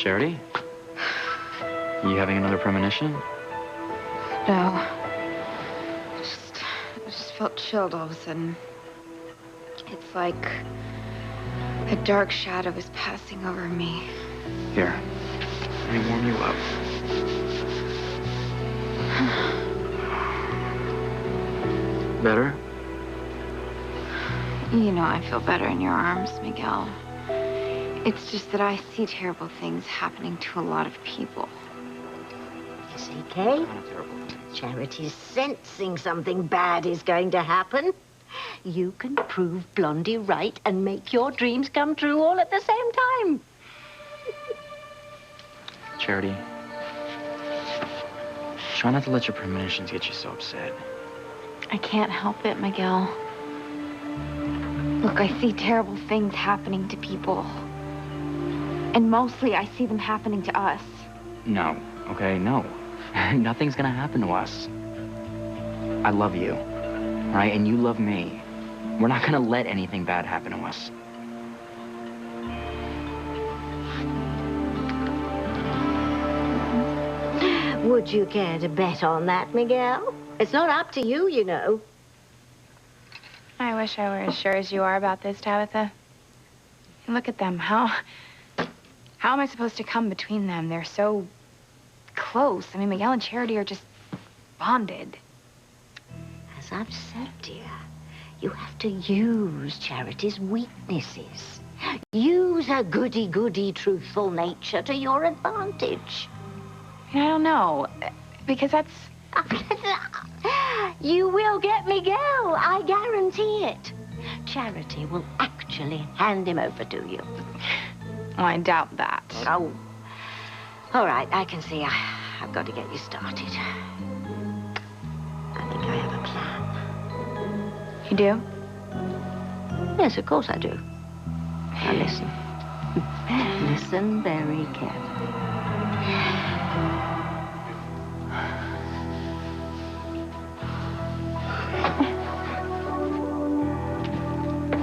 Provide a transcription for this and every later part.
Charity? You having another premonition? No. I just felt chilled all of a sudden. It's like a dark shadow is passing over me. Here, let me warm you up. Better? You know I feel better in your arms, Miguel. It's just that I see terrible things happening to a lot of people. You see, Kay? Charity's sensing something bad is going to happen. You can prove Blondie right and make your dreams come true all at the same time. Charity, try not to let your premonitions get you so upset. I can't help it, Miguel. Look, I see terrible things happening to people. And mostly I see them happening to us. No, okay, no. Nothing's gonna happen to us. I love you, right? And you love me. We're not gonna let anything bad happen to us. Would you care to bet on that, Miguel? It's not up to you, you know. I wish I were as sure as you are about this, Tabitha. Look at them. How am I supposed to come between them? They're so close. I mean, Miguel and Charity are just bonded. As I've said, dear, you have to use Charity's weaknesses. Use her goody-goody truthful nature to your advantage. I don't know, because that's... You will get Miguel, I guarantee it. Charity will actually hand him over to you. Oh, I doubt that. Oh, all right, I can see I've got to get you started. I think I have a plan. You do? Yes, of course I do. Now listen. Listen very carefully.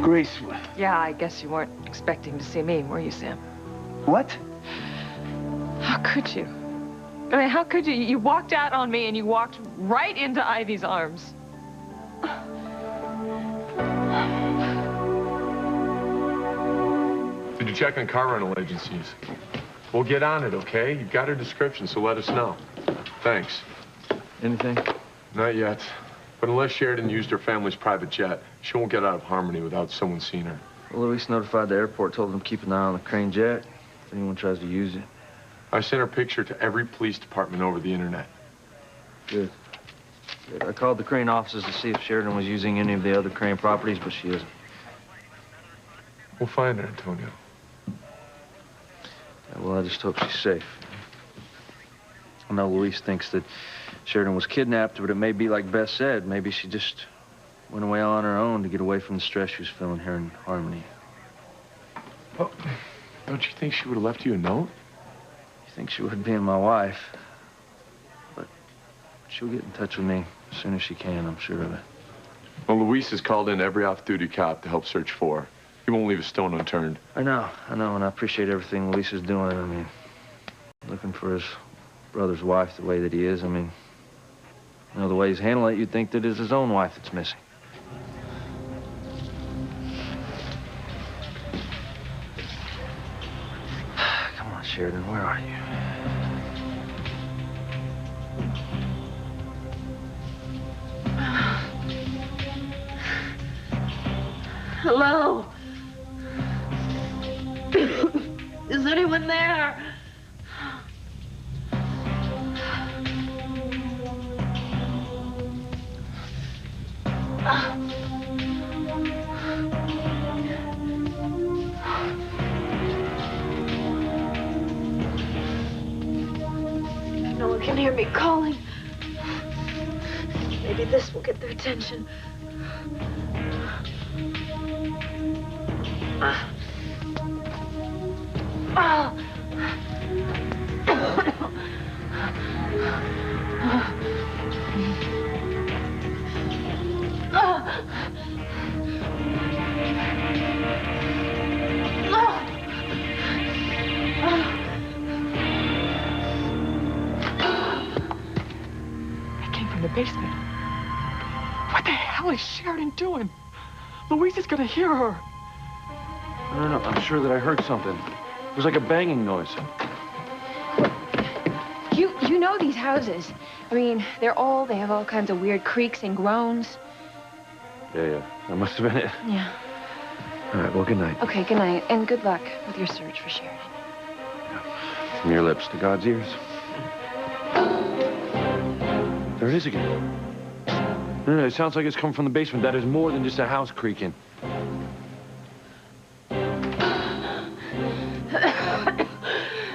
Grace. Yeah, I guess you weren't expecting to see me, were you, Sam? What? How could you? I mean, how could you? You walked out on me and you walked right into Ivy's arms. Did you check on car rental agencies? We'll get on it, okay? You've got her description, so let us know. Thanks. Anything? Not yet. But unless Sheridan used her family's private jet, she won't get out of Harmony without someone seeing her. Well, Luis notified the airport, told them to keep an eye on the Crane jet if anyone tries to use it. I sent her picture to every police department over the internet. Good. Good. I called the Crane offices to see if Sheridan was using any of the other Crane properties, but she isn't. We'll find her, Antonio. Yeah, well, I just hope she's safe. I know Luis thinks that Sheridan was kidnapped, but it may be like Beth said. Maybe she just went away on her own to get away from the stress she was feeling here in Harmony. Well, don't you think she would have left you a note? You think she would, being my wife. But she'll get in touch with me as soon as she can, I'm sure of it. Well, Luis has called in every off-duty cop to help search for her. He won't leave a stone unturned. I know, and I appreciate everything Luis is doing. I mean, looking for his brother's wife the way that he is. I mean, you know, the way he's handling it, you'd think that it's his own wife that's missing. Come on, Sheridan, where are you? Hello? Is anyone there? No one can hear me calling. Maybe this will get their attention. basement. What the hell is Sheridan doing? Louise is gonna hear her. No, I'm sure that I heard something. It was like a banging noise. You know these houses. I mean, they're old. They have all kinds of weird creaks and groans. Yeah. That must have been it. Yeah. All right, well, good night. Okay, good night. And good luck with your search for Sheridan. From your lips to God's ears. There it is again. No, it sounds like it's coming from the basement. That is more than just a house creaking.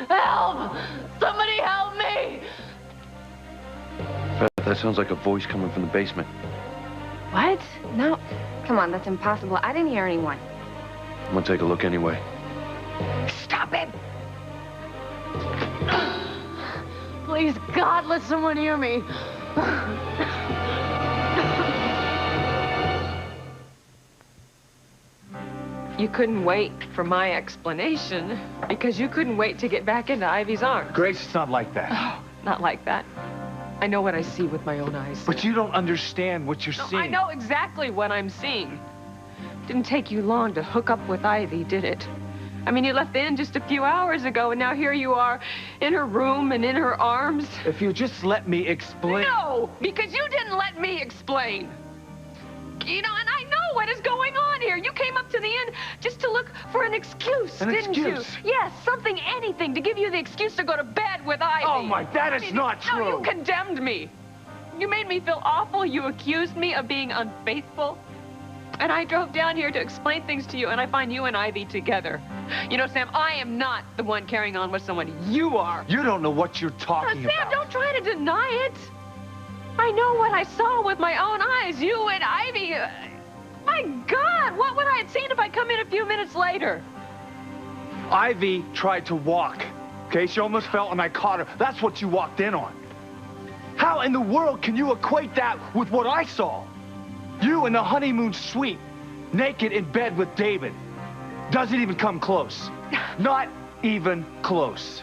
Help! Somebody help me! That sounds like a voice coming from the basement. What? No. Come on, that's impossible. I didn't hear anyone. I'm gonna take a look anyway. Stop it! Please, God, let someone hear me. You couldn't wait for my explanation because you couldn't wait to get back into Ivy's arms. Grace, it's not like that. Oh, not like that. I know what I see with my own eyes. But you don't understand what you're seeing. I know exactly what I'm seeing. Didn't take you long to hook up with Ivy, did it? I mean, you left the inn just a few hours ago, and now here you are in her room and in her arms. If you just let me explain... No, because you didn't let me explain. You know, and I know what is going on here. You came up to the inn just to look for an excuse, didn't you? Yes, something, anything, to give you the excuse to go to bed with Ivy. Oh, my, that is not true. No, you condemned me. You made me feel awful. You accused me of being unfaithful. And I drove down here to explain things to you, and I find you and Ivy together. You know, Sam, I am not the one carrying on with someone. You are. You don't know what you're talking about. Sam, don't try to deny it. I know what I saw with my own eyes. You and Ivy. My God, what would I have seen if I come in a few minutes later? Ivy tried to walk, okay? She almost fell, and I caught her. That's what you walked in on. How in the world can you equate that with what I saw? You in the honeymoon suite, naked in bed with David. Doesn't even come close. Not even close.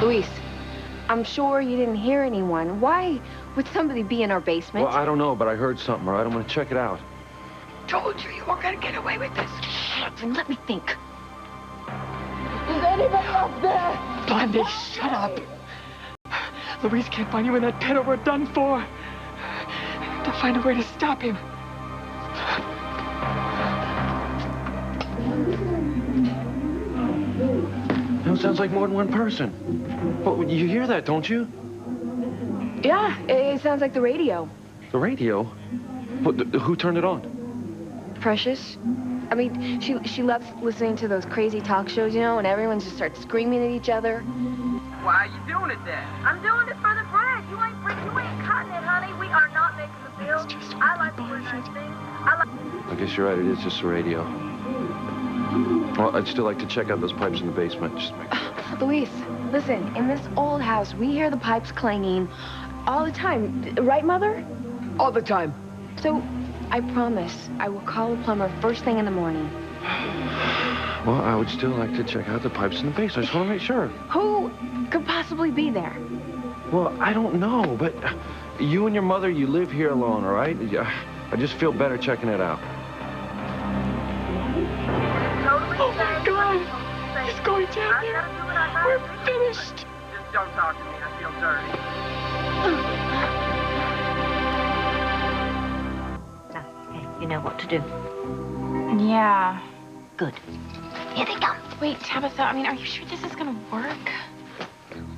Luis, I'm sure you didn't hear anyone. Why would somebody be in our basement? Well, I don't know, but I heard something, all right? I'm gonna check it out. Told you weren't gonna get away with this. Shut up and let me think. Is anybody up there? Blondie, shut up. Louise can't find you in that pit or we're done for. To find a way to stop him. That sounds like more than one person. But you hear that, don't you? Yeah, it sounds like the radio. The radio? Who turned it on? Precious. I mean, she loves listening to those crazy talk shows, you know, and everyone just starts screaming at each other. Why are you doing it then? I'm doing it for the bread. You ain't cutting it, honey. We are not making the bill. I like the way I sing. I guess you're right. It is just the radio. Well, I'd still like to check out those pipes in the basement. Just make sure. Luis, listen, in this old house, we hear the pipes clanging all the time. Right, Mother? All the time. So, I promise I will call a plumber first thing in the morning. Well, I would still like to check out the pipes in the basement. I just want to make sure. Who could possibly be there? Well, I don't know, but you and your mother, you live here alone, all right? I just feel better checking it out. Oh, my God. He's going down there. We're finished. Just don't talk to me. I feel dirty. Now, hey, you know what to do. Yeah. Good. Here they come. Wait, Tabitha, I mean, are you sure this is gonna work?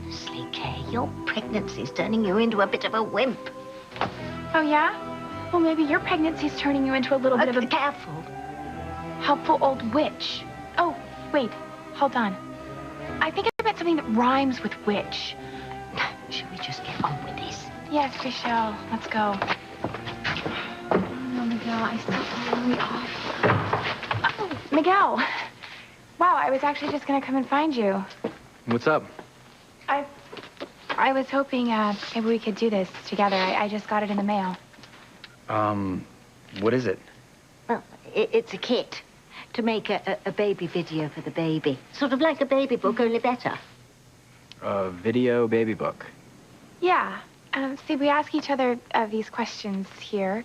Honestly, Kay, your pregnancy's turning you into a bit of a wimp. Oh, yeah? Well, maybe your pregnancy's turning you into a little bit of a Careful. helpful old witch. Oh, wait, hold on. I think I read something that rhymes with witch. Should we just get on with this? Yes, we shall. Let's go. Oh, Miguel, I still really off. Oh, Miguel. Wow, I was actually just gonna come and find you. What's up? I was hoping maybe we could do this together. I just got it in the mail. What is it? Well, it's a kit. to make a baby video for the baby. Sort of like a baby book, only better. A video baby book. Yeah. See, we ask each other these questions here,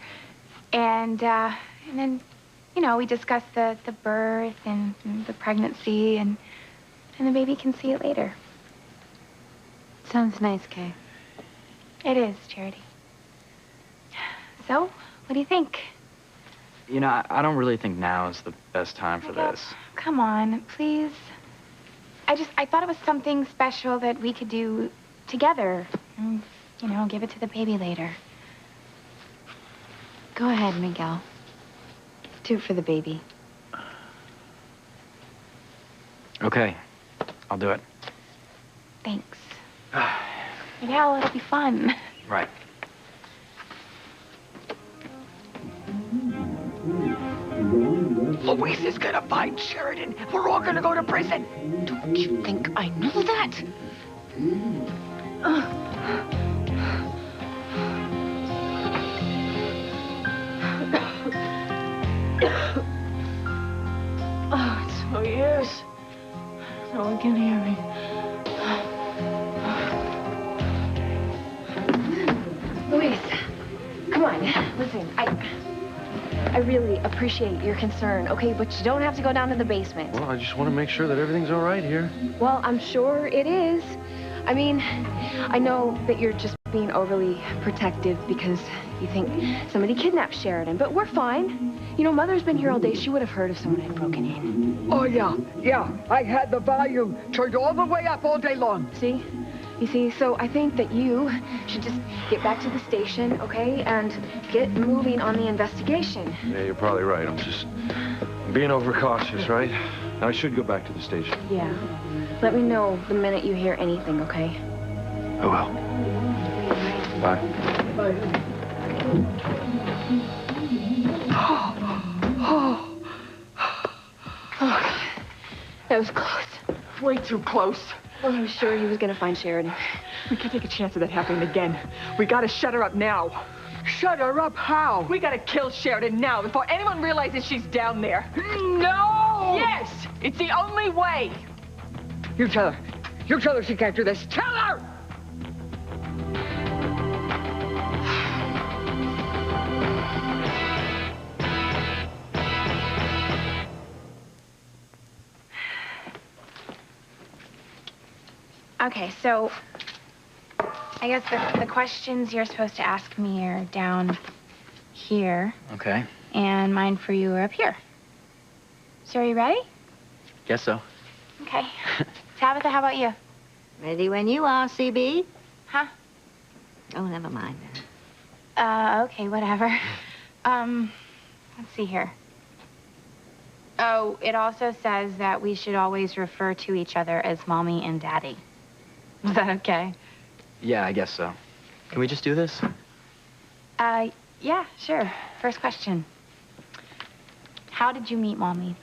and then, you know, we discuss the birth and the pregnancy, and the baby can see it later. Sounds nice, Kay. It is, Charity. So, what do you think? You know, I don't really think now is the best time for this. Come on, please. I thought it was something special that we could do together. And, you know, give it to the baby later. Go ahead, Miguel. Do it for the baby. Okay, I'll do it. Thanks. Yeah, it'll be fun. Right. Luis is gonna find Sheridan. We're all gonna go to prison. Don't you think I know that? Oh, it's no use. No one can hear me. Luis, come on. Listen, I really appreciate your concern, okay? But you don't have to go down to the basement. Well, I just want to make sure that everything's all right here. Well, I'm sure it is. I mean, I know that you're just being overly protective because you think somebody kidnapped Sheridan, but we're fine. You know, Mother's been here all day. She would have heard if someone had broken in. Oh, yeah. I had the volume turned all the way up all day long. See? You see, so I think that you should just get back to the station, okay? And get moving on the investigation. Yeah, you're probably right. I'm being overcautious, right? I should go back to the station. Yeah. Let me know the minute you hear anything, okay? I will. Bye. Oh, that was close. Way too close. Well, I was sure he was gonna find Sheridan. We can't take a chance of that happening again. We gotta shut her up now. Shut her up how? We gotta kill Sheridan now before anyone realizes she's down there. No! Yes! It's the only way! You tell her. You tell her she can't do this. Tell her! Okay, so I guess the questions you're supposed to ask me are down here. Okay. And mine for you are up here. So are you ready? Guess so. Okay. Tabitha, how about you? Ready when you are, CB. Huh? Oh, never mind. Okay, whatever. Let's see here. Oh, it also says that we should always refer to each other as Mommy and Daddy. Is that okay? Yeah, I guess so. Can we just do this? Yeah, sure. First question. How did you meet Mommy?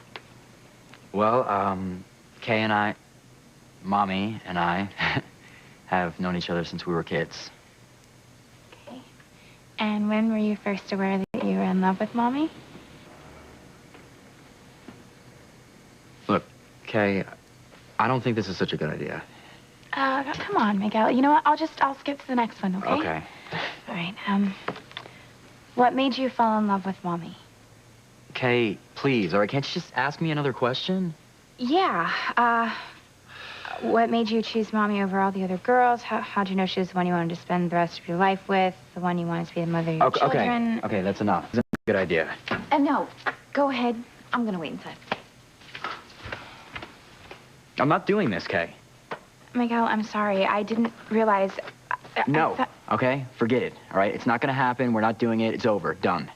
Well, Kay and I, Mommy and I, have known each other since we were kids. Okay. And when were you first aware that you were in love with Mommy? Look, Kay, I don't think this is such a good idea. Come on, Miguel. You know what? I'll skip to the next one, okay? Okay. All right, what made you fall in love with Mommy? Kay, please, all right, can't you just ask me another question? Yeah, what made you choose Mommy over all the other girls? How'd you know she was the one you wanted to spend the rest of your life with? The one you wanted to be the mother of your children? Okay, that's enough. That's a good idea. No, go ahead. I'm gonna wait inside. I'm not doing this, Kay. Miguel, I'm sorry. I didn't realize... No, okay? Forget it, all right? It's not gonna happen. We're not doing it. It's over. Done.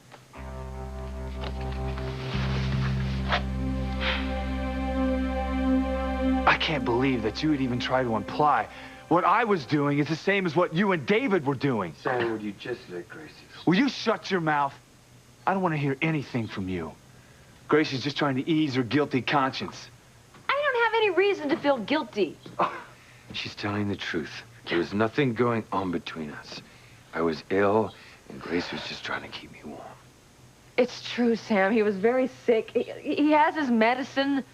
I can't believe that you would even try to imply what I was doing is the same as what you and David were doing. Sam, would you just let Gracie... Will you shut your mouth? I don't want to hear anything from you. Gracie's just trying to ease her guilty conscience. I don't have any reason to feel guilty. Oh, she's telling the truth. There was nothing going on between us. I was ill, and Grace was just trying to keep me warm. It's true, Sam. He was very sick. He has his medicine.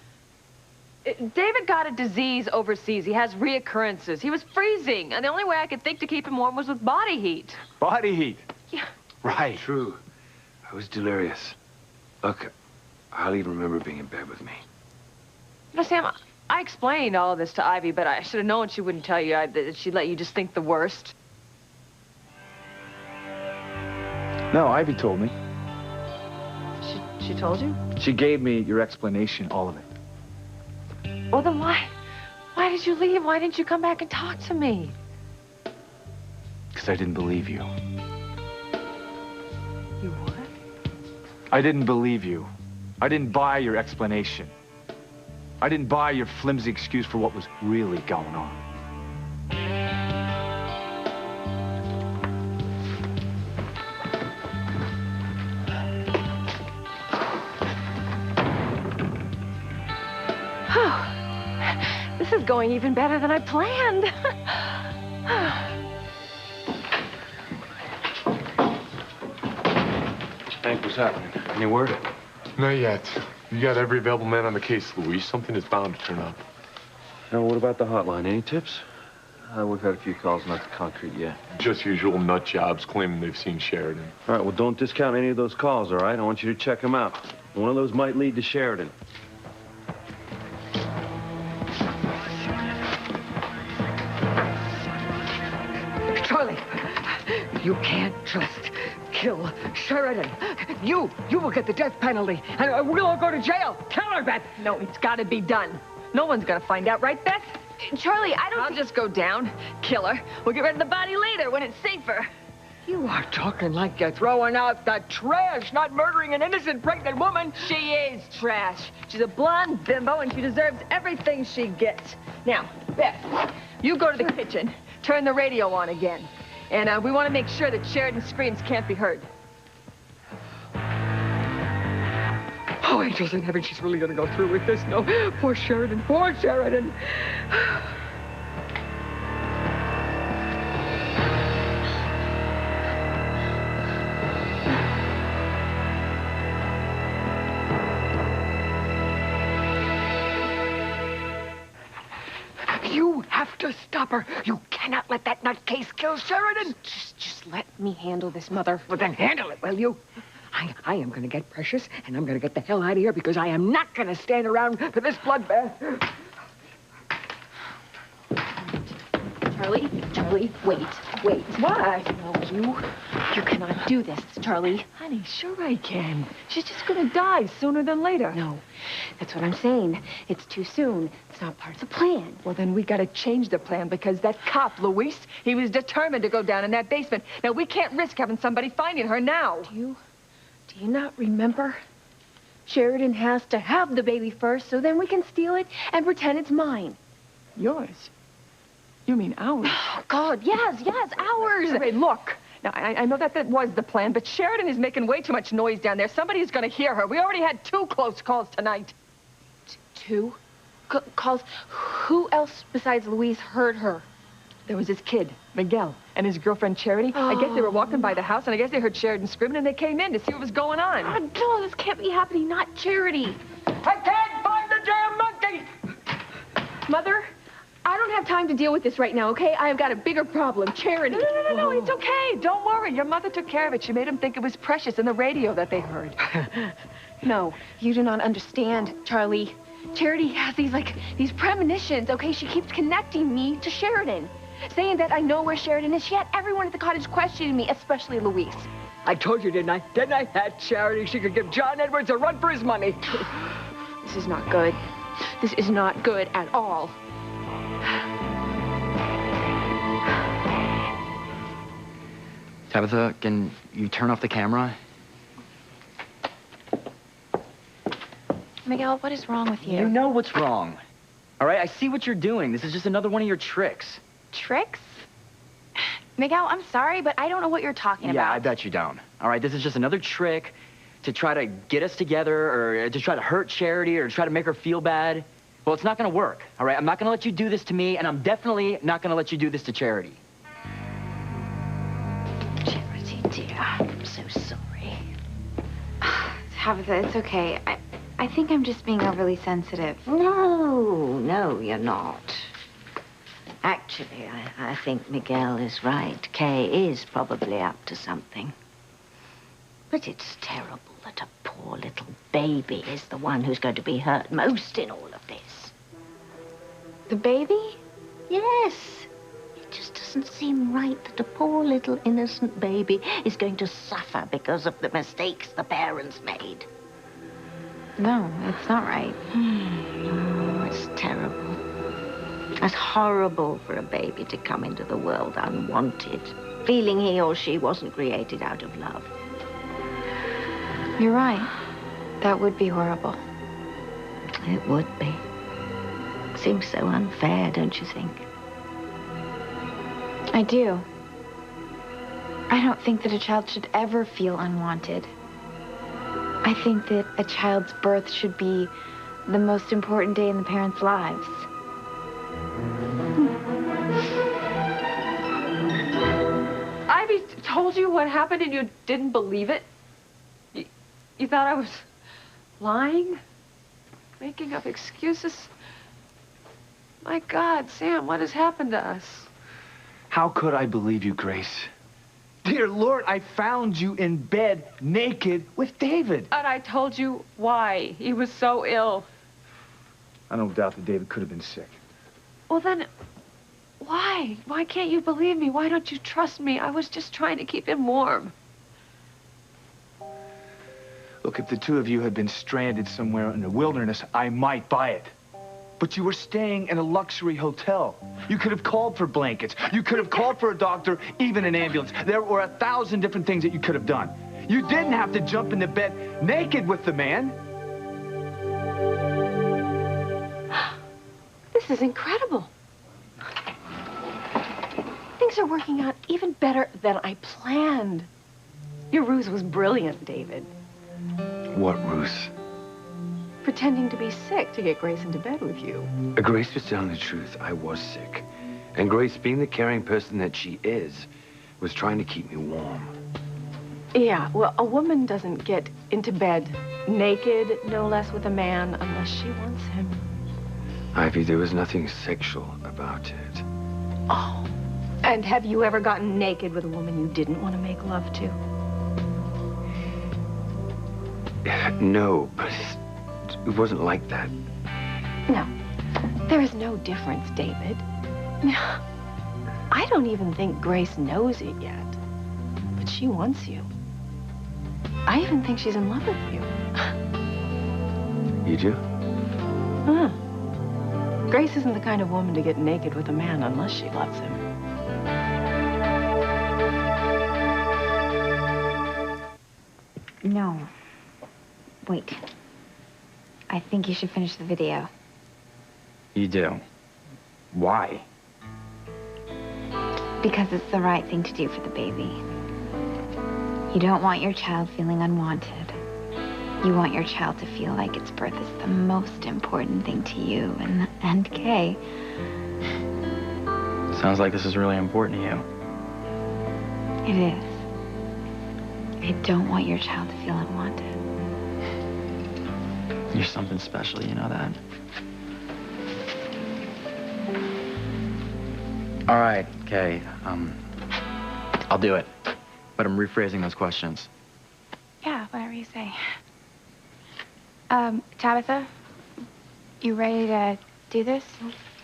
David got a disease overseas. He has reoccurrences. He was freezing, and the only way I could think to keep him warm was with body heat. Body heat? Yeah. Right. True. I was delirious. Look, I hardly even remember being in bed with me. You know, Sam, I explained all of this to Ivy, but I should have known she wouldn't tell you, that she'd let you just think the worst. No, Ivy told me. She told you? She gave me your explanation, all of it. Well, then why did you leave? Why didn't you come back and talk to me? Because I didn't believe you. You what? I didn't believe you. I didn't buy your explanation. I didn't buy your flimsy excuse for what was really going on. This is going even better than I planned. Hank, what's happening? Any word? Not yet. You got every available man on the case, Luis. Something is bound to turn up. Now, what about the hotline? Any tips? We've had a few calls, not concrete yet. Just usual nut jobs claiming they've seen Sheridan. All right, well, don't discount any of those calls, all right? I want you to check them out. One of those might lead to Sheridan. Charlie, you can't just kill Sheridan. You will get the death penalty, and we'll all go to jail. Tell her, Beth. No, it's got to be done. No one's gonna find out, right, Beth? Charlie, I'll just go down, kill her. We'll get rid of the body later when it's safer. You are talking like you're throwing out the trash, not murdering an innocent pregnant woman. She is trash. She's a blonde bimbo, and she deserves everything she gets. Now, Beth, you go to the kitchen, turn the radio on again. And we want to make sure that Sheridan's screams can't be heard. Oh, angels in heaven, she's really gonna go through with this. No, poor Sheridan, poor Sheridan. You have to stop her. You cannot let that nutcase kill Sheridan. Just let me handle this, Mother. Well, then handle it, will you? I am going to get Precious, and I'm going to get the hell out of here because I am not going to stand around for this bloodbath. Charlie, wait. Why? No, you cannot do this, Charlie. Honey, sure I can. She's just going to die sooner than later. No, that's what I'm saying. It's too soon. It's not part of the plan. Well, then we got to change the plan because that cop, Luis, he was determined to go down in that basement. Now, we can't risk having somebody finding her now. Do you not remember? Sheridan has to have the baby first, so then we can steal it and pretend it's mine. Yours? You mean ours? Oh, God, yes, ours. Hey, look. Now, I know that was the plan, but Sheridan is making way too much noise down there. Somebody's going to hear her. We already had 2 close calls tonight. 2 calls? Who else besides Louise heard her? There was this kid, Miguel, and his girlfriend, Charity. I guess they were walking by the house, and I guess they heard Sheridan screaming, and they came in to see what was going on. Oh, no, this can't be happening. Not Charity. I can't find the damn monkey! Mother, I don't have time to deal with this right now, okay? I have got a bigger problem. Charity. No, it's okay. Don't worry. Your mother took care of it. She made him think it was Precious in the radio that they heard. No, you do not understand, Charlie. Charity has these premonitions, okay? She keeps connecting me to Sheridan. Saying that I know where Sheridan is. She had everyone at the cottage questioning me, especially Louise. I told you, didn't I? Didn't I? That Charity, she could give John Edwards a run for his money. This is not good. This is not good at all. Tabitha, can you turn off the camera? Miguel, what is wrong with you? You know what's wrong. All right, I see what you're doing. This is just another one of your tricks. Tricks? Miguel, I'm sorry, but I don't know what you're talking about. Yeah, I bet you don't. All right, this is just another trick to try to get us together or to try to hurt Charity or to try to make her feel bad. Well, it's not going to work, all right? I'm not going to let you do this to me, and I'm definitely not going to let you do this to Charity. Charity, dear, I'm so sorry. Tabitha, it's okay. I think I'm just being overly sensitive. No, you're not. Actually, I think Miguel is right. Kay is probably up to something. But it's terrible that a poor little baby is the one who's going to be hurt most in all of this. The baby? Yes. It just doesn't seem right that a poor little innocent baby is going to suffer because of the mistakes the parents made. No, it's not right. Oh, it's terrible. It's horrible for a baby to come into the world unwanted, feeling he or she wasn't created out of love. You're right. That would be horrible. It would be. Seems so unfair, don't you think? I do. I don't think that a child should ever feel unwanted. I think that a child's birth should be the most important day in the parents' lives. Ivy told you what happened and you didn't believe it? You thought I was lying? Making up excuses? My God, Sam, what has happened to us? How could I believe you, Grace? Dear Lord, I found you in bed, naked, with David. And I told you why. He was so ill. I don't doubt that David could have been sick. Well, then, why? Why can't you believe me? Why don't you trust me? I was just trying to keep him warm. Look, if the two of you had been stranded somewhere in the wilderness, I might buy it. But you were staying in a luxury hotel. You could have called for blankets. You could have called for a doctor, even an ambulance. There were 1,000 different things that you could have done. You didn't have to jump into bed naked with the man. This is incredible. Things are working out even better than I planned. Your ruse was brilliant, David. What ruse? Pretending to be sick to get Grace into bed with you. Grace was telling the truth. I was sick. And Grace, being the caring person that she is, was trying to keep me warm. Yeah, well, a woman doesn't get into bed naked, no less with a man, unless she wants him. Ivy, there was nothing sexual about it. Oh. And have you ever gotten naked with a woman you didn't want to make love to? No, but it wasn't like that. No. There is no difference, David. I don't even think Grace knows it yet. But she wants you. I even think she's in love with you. You do? Huh. Grace isn't the kind of woman to get naked with a man unless she loves him. No. Wait. I think you should finish the video. You do? Why? Because it's the right thing to do for the baby. You don't want your child feeling unwanted. You want your child to feel like its birth is the most important thing to you and Kay. Sounds like this is really important to you. It is. I don't want your child to feel unwanted. You're something special, you know that? All right, Kay. I'll do it. But I'm rephrasing those questions. Yeah, whatever you say. Tabitha, you ready to do this?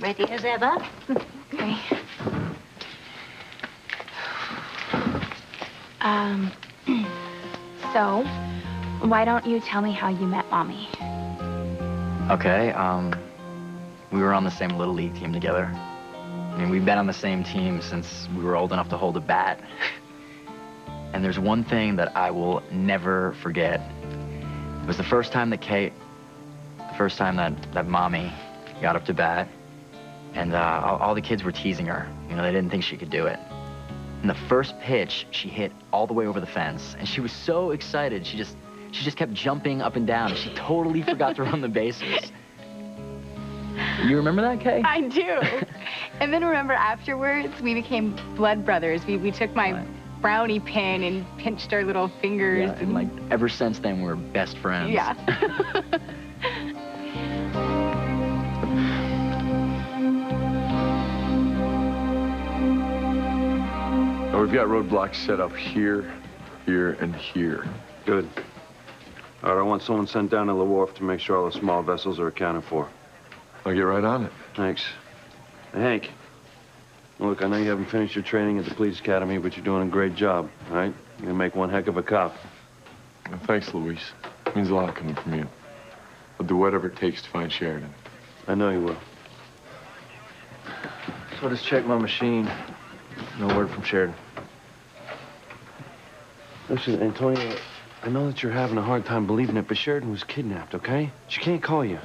Ready as ever. Okay. So, why don't you tell me how you met Mommy? Okay, we were on the same Little League team together. I mean, we've been on the same team since we were old enough to hold a bat. And there's one thing that I will never forget. It was the first time that Mommy got up to bat, and all the kids were teasing her. You know, they didn't think she could do it. And the first pitch, she hit all the way over the fence, and she was so excited. She just kept jumping up and down. She totally forgot to run the bases. You remember that, Kay? I do. And then remember afterwards, we became blood brothers. We took my brownie pen and pinched our little fingers. Yeah, and like ever since then, we're best friends. Yeah. Now, we've got roadblocks set up here, here, and here. Good. All right, I want someone sent down to the wharf to make sure all the small vessels are accounted for. I'll get right on it. Thanks. Hey, Hank. Look, I know you haven't finished your training at the police academy, but you're doing a great job, all right? You're gonna make one heck of a cop. Well, thanks, Luis. It means a lot coming from you. I'll do whatever it takes to find Sheridan. I know you will. So I just checked my machine. No word from Sheridan. Listen, Antonio, I know that you're having a hard time believing it, but Sheridan was kidnapped, okay? She can't call you.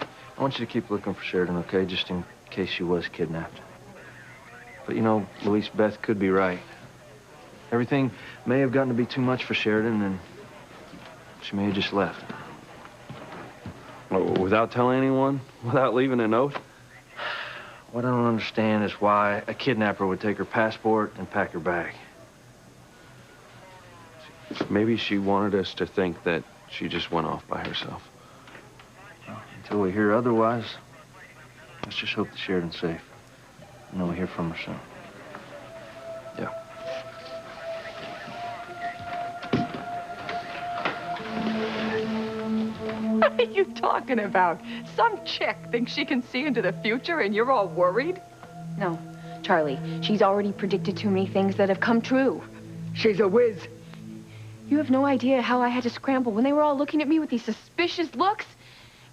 I want you to keep looking for Sheridan, okay? Just in case she was kidnapped. But, you know, Luis, Beth could be right. Everything may have gotten to be too much for Sheridan, and she may have just left. Without telling anyone? Without leaving a note? What I don't understand is why a kidnapper would take her passport and pack her bag. Maybe she wanted us to think that she just went off by herself. Until we hear otherwise, let's just hope that Sheridan's safe. And then we'll hear from her soon. Yeah. What are you talking about? Some chick thinks she can see into the future and you're all worried? No, Charlie, she's already predicted too many things that have come true. She's a whiz. You have no idea how I had to scramble when they were all looking at me with these suspicious looks,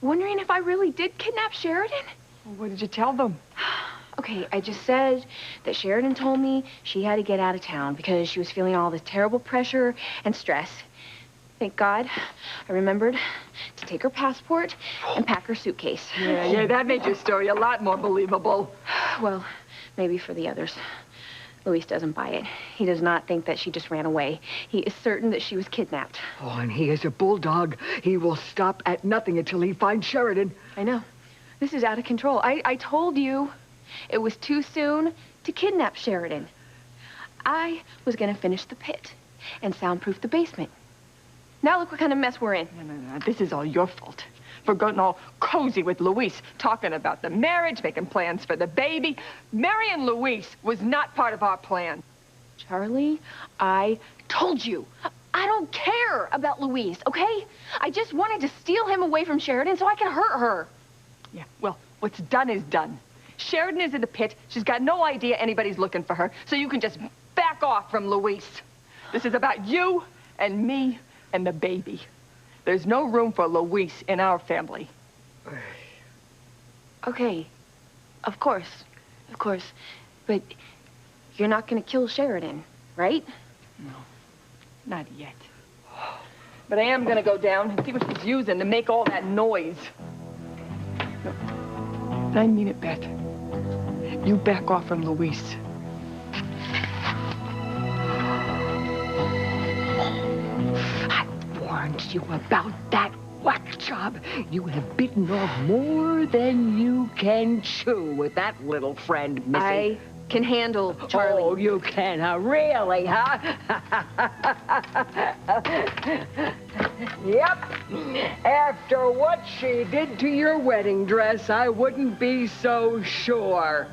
wondering if I really did kidnap Sheridan. Well, what did you tell them? Okay, I just said that Sheridan told me she had to get out of town because she was feeling all the terrible pressure and stress. Thank God I remembered to take her passport and pack her suitcase. Yeah, that made your story a lot more believable. Well, maybe for the others. Luis doesn't buy it. He does not think that she just ran away. He is certain that she was kidnapped. Oh, and he is a bulldog. He will stop at nothing until he finds Sheridan. I know. This is out of control. I told you it was too soon to kidnap Sheridan. I was going to finish the pit and soundproof the basement. Now look what kind of mess we're in. No. This is all your fault. For getting all cozy with Luis, talking about the marriage, making plans for the baby. Marrying Luis was not part of our plan. Charlie, I told you. I don't care about Luis, okay? I just wanted to steal him away from Sheridan so I could hurt her. Yeah, well, what's done is done. Sheridan is in the pit. She's got no idea anybody's looking for her, so you can just back off from Luis. This is about you and me and the baby. There's no room for Luis in our family. Okay, of course. But you're not gonna kill Sheridan, right? No, not yet. But I am gonna go down and see what she's using to make all that noise. No, I mean it, Beth. You back off from Luis. I warned you about that whack job. You have bitten off more than you can chew with that little friend, Missy. I can handle Charlie. Oh, you can, huh? Really, huh? Yep. After what she did to your wedding dress, I wouldn't be so sure.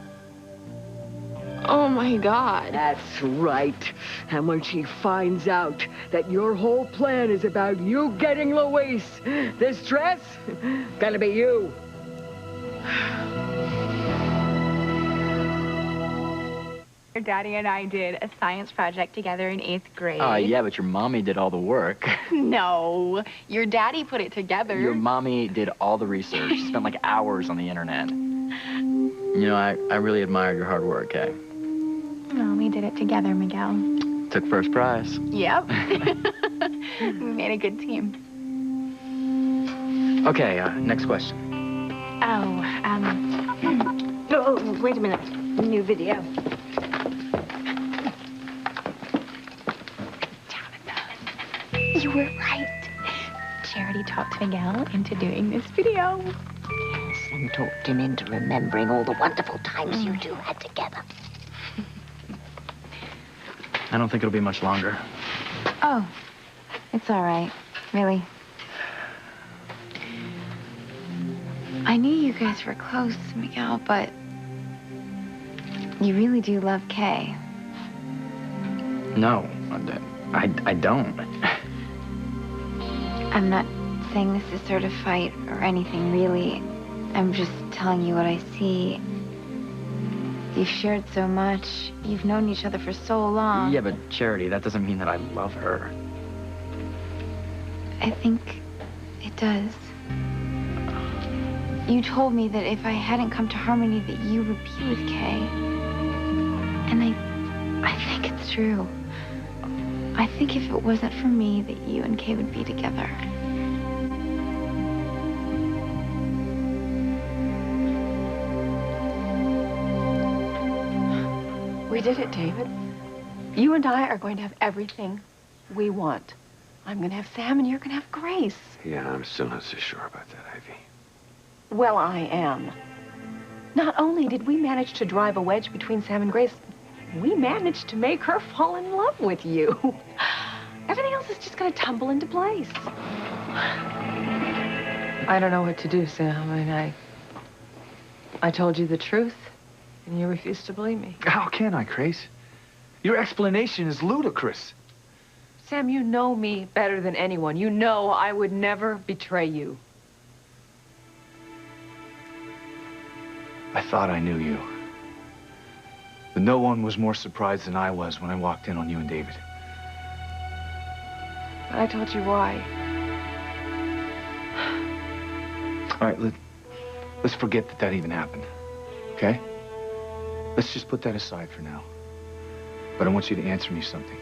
Oh, my God. That's right. And when she finds out that your whole plan is about you getting Luis, this dress, gonna be you. Your daddy and I did a science project together in 8th grade. Yeah, but your mommy did all the work. No, your daddy put it together. Your mommy did all the research, spent like hours on the internet. You know, I really admire your hard work, eh? No, we did it together, Miguel. Took first prize. Yep. We made a good team. Okay, next question. Oh, wait a minute. New video. You were right. Charity talked Miguel into doing this video. Yes, and talked him into remembering all the wonderful times you two had together. I don't think it'll be much longer. Oh, it's all right. Really. I knew you guys were close, Miguel, but you really do love Kay. No, I don't. I'm not saying this to start a fight or anything, really. I'm just telling you what I see. You've shared so much. You've known each other for so long. Yeah, but Charity, that doesn't mean that I love her. I think it does. You told me that if I hadn't come to Harmony that you would be with Kay. And I think it's true. I think if it wasn't for me that you and Kay would be together. We did it, David. You and I are going to have everything we want. I'm going to have Sam and you're going to have Grace. Yeah, I'm still not so sure about that, Ivy. Well, I am. Not only did we manage to drive a wedge between Sam and Grace, we managed to make her fall in love with you. Everything else is just going to tumble into place. I don't know what to do, Sam. I mean, I told you the truth, and you refused to believe me. How can I, Grace? Your explanation is ludicrous. Sam, you know me better than anyone. You know I would never betray you. I thought I knew you. But no one was more surprised than I was when I walked in on you and David. I told you why. All right, let's forget that even happened, okay? Let's just put that aside for now. But I want you to answer me something.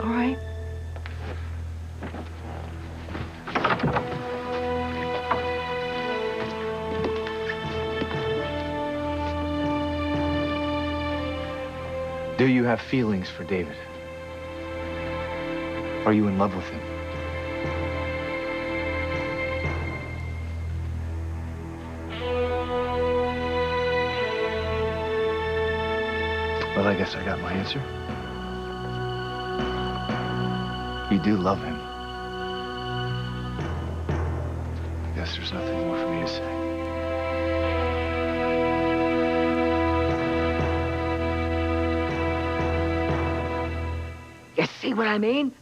All right. Do you have feelings for David? Are you in love with him? Well, I guess I got my answer. You do love him. I guess there's nothing more for me to say. You see what I mean?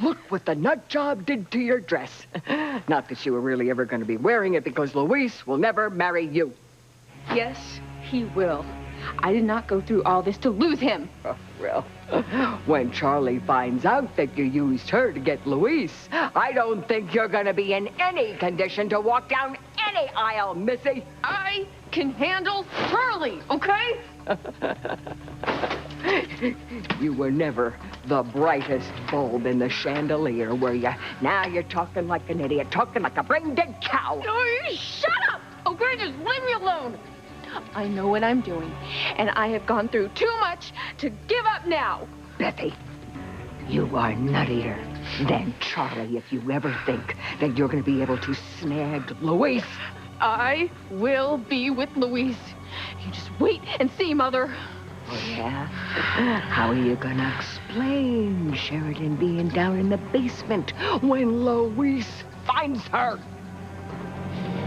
Look what the nut job did to your dress. Not that you were really ever going to be wearing it because Luis will never marry you. Yes, he will. I did not go through all this to lose him. Oh, well, when Charlie finds out that you used her to get Luis, I don't think you're going to be in any condition to walk down any aisle, Missy. I can handle Charlie, okay? You were never the brightest bulb in the chandelier, were you? Now you're talking like an idiot, talking like a brain-dead cow. Oh, you shut up, okay? Just leave me alone. I know what I'm doing, and I have gone through too much to give up now. Bethy, you are nuttier than Charlie if you ever think that you're going to be able to snag Luis. I will be with Luis. You just wait and see, Mother. Oh, yeah? How are you going to explain Sheridan being down in the basement when Luis finds her?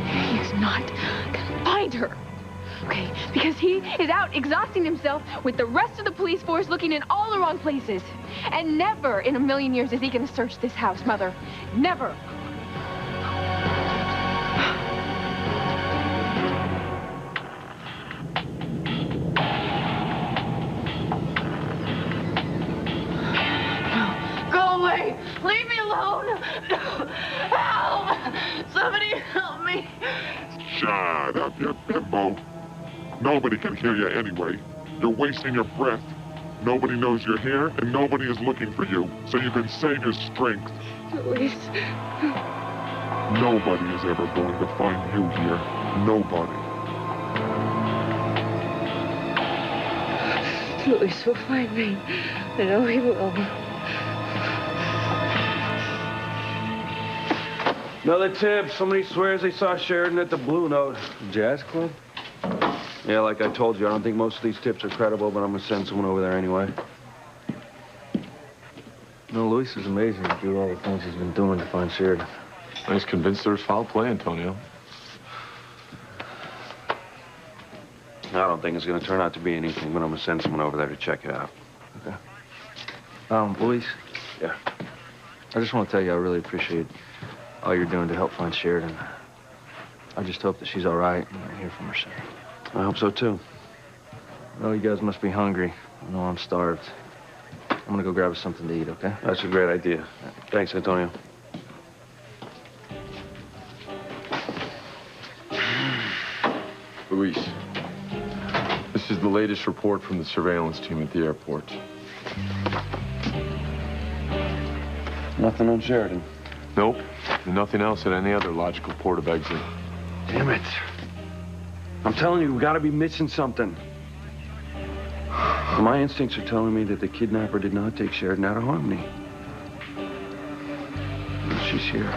He's not going to find her. Okay, because he is out exhausting himself with the rest of the police force looking in all the wrong places. And never in a million years is he going to search this house, Mother. Never. Go away! Leave me alone! Help! Somebody help me! Shut up, you bimbo. Nobody can hear you anyway. You're wasting your breath. Nobody knows you're here, and nobody is looking for you, so you can save your strength. Luis. Nobody is ever going to find you here. Nobody. Luis will find me. I know he will. Another tip. Somebody swears they saw Sheridan at the Blue Note. Jazz club? Yeah, like I told you, I don't think most of these tips are credible, but I'm gonna send someone over there anyway. No, Luis is amazing to do all the things he's been doing to find Sheridan. He's convinced there's foul play, Antonio. I don't think it's gonna turn out to be anything, but I'm gonna send someone over there to check it out. Okay. Luis? Yeah? I just want to tell you I really appreciate all you're doing to help find Sheridan. I just hope that she's all right and I hear from her soon. I hope so, too. Well, you guys must be hungry. I know I'm starved. I'm gonna go grab us something to eat, okay? That's a great idea. Thanks, Antonio. Luis, this is the latest report from the surveillance team at the airport. Nothing on Sheridan. Nope. And nothing else at any other logical port of exit. Damn it. I'm telling you, we gotta be missing something. My instincts are telling me that the kidnapper did not take Sheridan out of Harmony. She's here.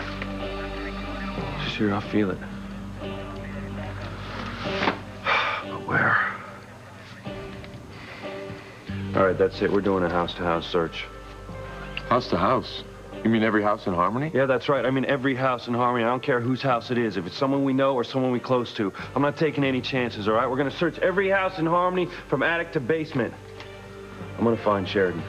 She's here, I feel it. But where? All right, that's it. We're doing a house-to-house search. House to house? You mean every house in Harmony? Yeah, that's right. I mean every house in Harmony. I don't care whose house it is. If it's someone we know or someone we close to. I'm not taking any chances, all right? We're gonna search every house in Harmony from attic to basement. I'm gonna find Sheridan.